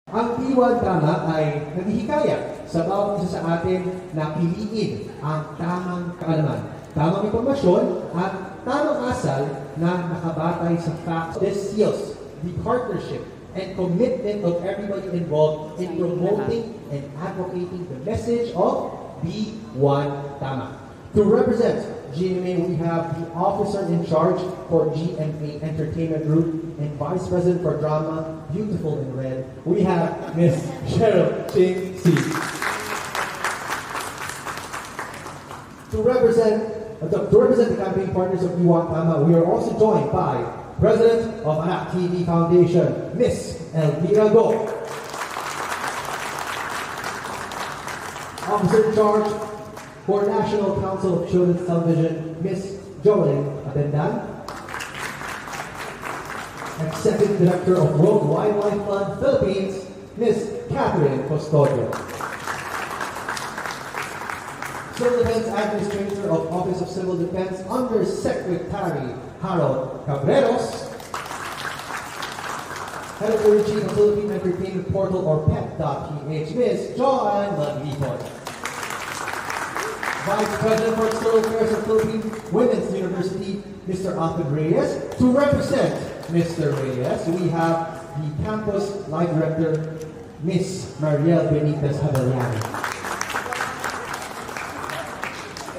Ang Diwan Tama ay naghihikayat sa bawat isa sa atin na piliin ang tamang kaalaman, tamang impormasyon at tamang asal na nakabatay sa facts. This seals the partnership and commitment of everybody involved in promoting and advocating the message of Diwan Tama. To represent GMA, we have the officer in charge for GMA Entertainment Group and Vice President for Drama, Beautiful in Red. We have Ms. Cheryl Ching C. To represent the campaign partners of Diwan Tama, we are also joined by President of Anak TV Foundation, Ms. Elvira Go. Officer in charge for National Council of Children's Television, Ms. Joelyn Abendan. Executive Director of World Wildlife Fund Philippines, Ms. Catherine Custodio. Civil Defense Administrator of Office of Civil Defense Under Secretary Harold Cabreros. Editor-in-Chief of Philippine Entertainment Portal or PEP.ph, Ms. Joanne Maglipon. Vice President for External Affairs of Philippine Women's University, Mr. Alfred Reyes. To represent Mr. Reyes, we have the Campus Life Director, Ms. Mariel Benitez Havaliani.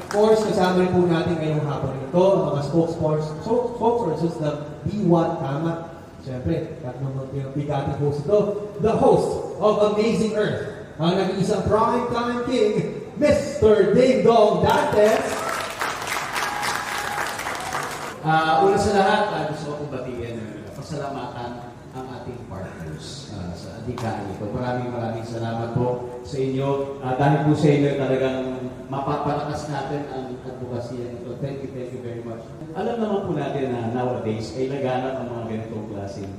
Of course, kasama rin po natin ngayong hapon ito ang mga spokespersons ng Diwan Tama. Siyempre, tatlong bigati host ito. The host of Amazing Earth, ang nag-iisang primetime king, Mr. Ding Dong Dantes. Una sa lahat, gusto kong batiin pasalamatan ang ating partners sa adhikain ito. Maraming salamat po sa inyo. Dahil po sa inyo talagang mapapalakas natin ang advokasya nito. Thank you very much. Alam naman po natin na nowadays ay laganap ang mga ganitong klaseng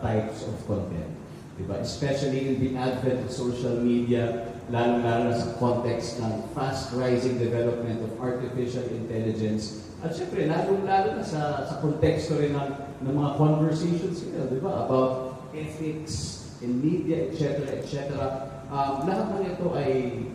types of content. Diba? Especially in the advent of social media, lalo-lalo na sa context ng fast-rising development of artificial intelligence. At syempre, lalo-lalo na sa konteksto rin ng mga conversations nila, di ba? About ethics in media, etc. Lahat ng ito ay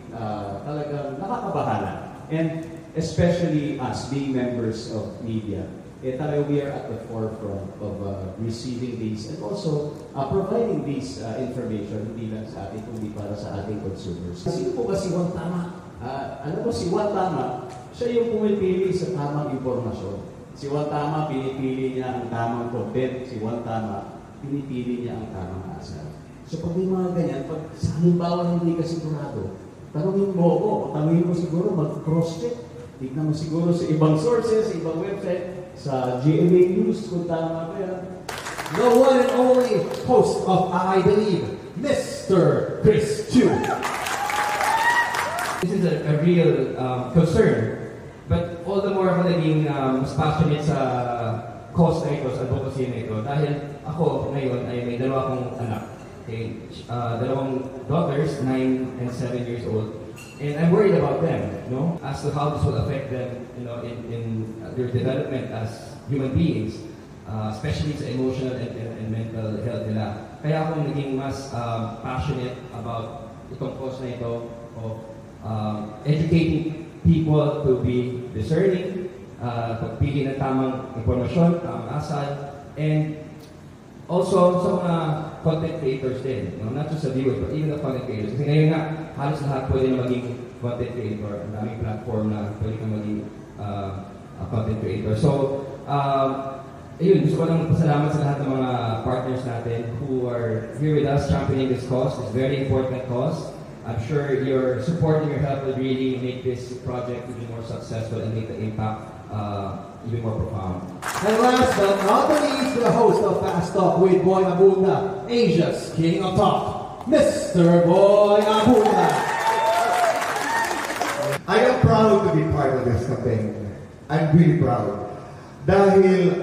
talagang nakakabahala. And especially us, being members of media, talaga we are at the forefront of receiving these and also providing these information, hindi lang sa atin, kundi para sa ating consumers. Sino po ba si Diwan Tama? Alam mo, si Diwan Tama, siya yung pumipili sa tamang impormasyon. Si Diwan Tama, pinipili niya ang tamang content. Si Diwan Tama, pinipili niya ang tamang asal. So pag may mga ganyan, pag sa halimbawa hindi ka sigurado, tanungin mo ako, o tanungin mo siguro, mag-cross-check. Tignan mo siguro sa ibang sources, sa ibang website, sa GMA News, kung tama ba yan. The one and only host of I Believe, Mr. Chris Chu. This is a real concern, but all the more ako naging mas passionate sa cause na ito, sa advocacy na ito, dahil ako ngayon ay may dalawa akong anak. Okay? Dalawang daughters, 9 and 7 years old. And I'm worried about them, as to how this will affect them, in their development as human beings, especially sa emotional and mental health nila. Kaya ako naging mas passionate about itong cause na ito of educating people to be discerning, pagpili ng tamang impormasyon, tamang asal, and also sa mga content creators din, not just the viewers, but even the content creators. Kasi ngayon nga, halos lahat pwede na maging content creator. Ang daming platform na pwede kang maging content creator. So, ayun, gusto ko lang pasalamat sa lahat ng mga partners natin who are here with us championing this cause. It's a very important cause. I'm sure your support and your help will really make this project even more successful and make the impact even more profound. And last but not the least, the host of Fast Talk with Boy Abunda, Asia's King of Talk, Mr. Boy Abunda. I am proud to be part of this campaign. I'm really proud. Dahil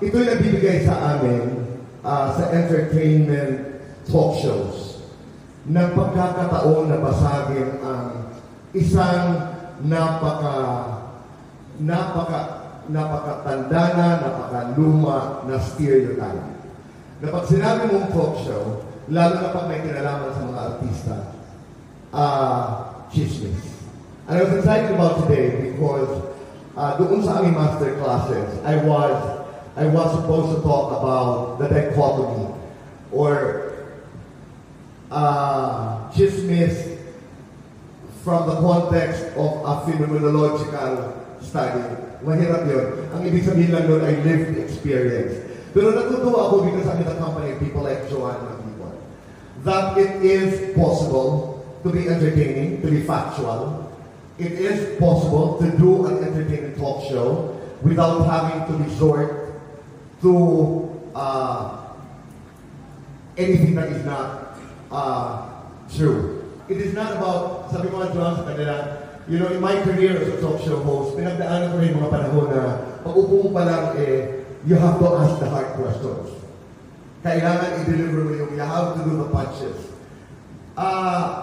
ito'y nagbibigay sa amin sa entertainment talk shows ng pagkakataon na basagin ang isang napakatanda na, napakaluma na stereotype. Na pag sinabi mong talk show, lalo na pag may kinalaman sa mga artista, chismis. And I was excited about today because doon sa aming master classes, I was supposed to talk about the dichotomy or chismis from the context of a phenomenological study. Mahirap yun. Ang ibig sabihin lang doon ay lived experience. Pero natutuwa ako because I'm in the company of people like Joanna People, that it is possible to be entertaining, to be factual. It is possible to do an entertaining talk show without having to resort to anything that is not true. It is not about, sabi ko nga Joan sa kanila, you know, in my career as a talk show host, pinagdaanan ko rin mga panahon na pag-upo mo pa lang, you have to ask the hard questions. Kailangan i-deliver mo yung, you have to do the punches.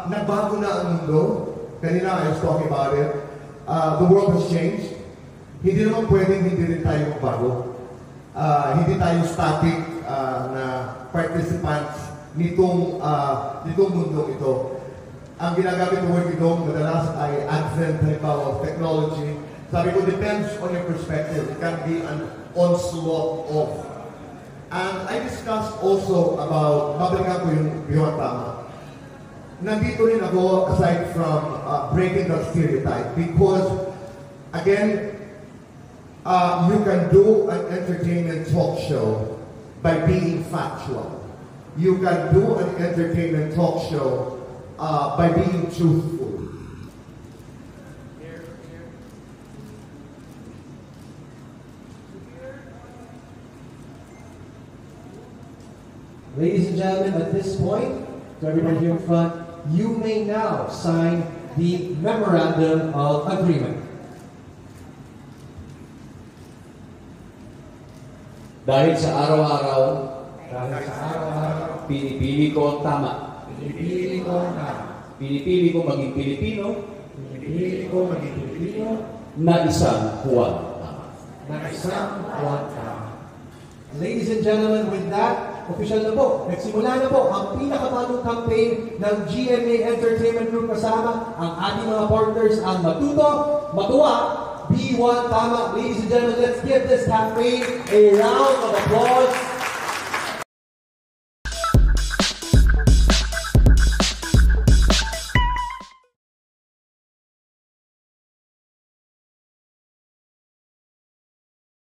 Nagbago na ang mundo. Kanina I was talking about it. The world has changed. Hindi naman pwedeng hindi rin tayo magbago. Hindi tayo static na participants nitong mundo ito. Ang ginagamit ng word ito, madalas ay advent of technology. Sabi ko, depends on your perspective. It can be an onslaught of. And I discussed also about, babalikan ko yung Beyond Tama. Nandito rin ako, aside from breaking that stereotype, because, again, you can do an entertainment talk show by being factual. You can do an entertainment talk show by being truthful. Ladies and gentlemen, at this point, to everyone here in front, you may now sign the Memorandum of Agreement. Dahil sa araw-araw, Araw-araw, pinipili ko ang tama. pinipili ko na Pinipili ko maging Pilipino pinipili ko maging Pilipino na isang Juan Tama. na isang wata. Ladies and gentlemen, with that, official na po. Nagsimula na po ang pinakabagong campaign ng GMA Entertainment Group kasama ang ating mga partners, ang Matuto, Matuwa, B1 Tama. Ladies and gentlemen, let's give this campaign a round of applause.